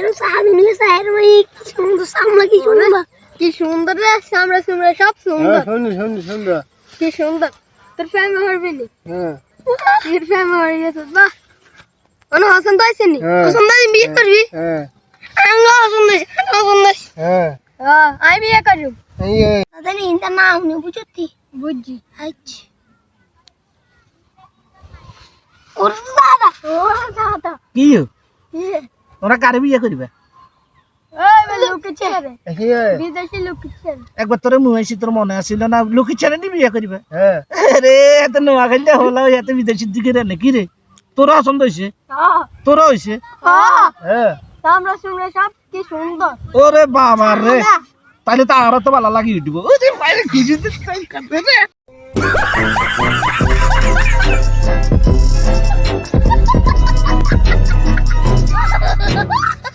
এর সাহাবি নিয়ে সাহের ভাই কি সুন্দর সামলা কি সুন্দর রে সামরা সামরা সব সুন্দর সুন্দর কি সুন্দর তোর ফ্যামিলি হরবি নি হ্যাঁ তোর ফ্যামিলি হয়ে গেছে বাহ অন হাসান তো আইছেনি হ্যাঁ। হাসান দাই বিয়ে করবি হ্যাঁ আমি হাসান দাই হ্যাঁ আমি বিয়ে করব এই দাদা ইনটা না উনি বুঝতি বুঝছি আচ্ছা ওর দাদা কি ইয়ে তোরা কারে বিয়ে করবে এই বলে লোকে ছেড়ে এই বিদেশি লোকে ছেড়ে একবার তোর মুহাইছি তোর মনে আসিল না লোকে ছেড়ে নি বিয়ে করবে হ্যাঁ আরে এত নোয়া খাইলে হলো এত বিদেশি দিকে রে নাকি রে তোর পছন্দ হইছে হ্যাঁ তোর হইছে হ্যাঁ আমরা শুনলে সব কি সুন্দর ওরে বাবা রে তাহলে তো আরো তো ভালো লাগিয়ে দিব ওই যে বাইরে খুঁজে করতে রে Ha ha ha ha!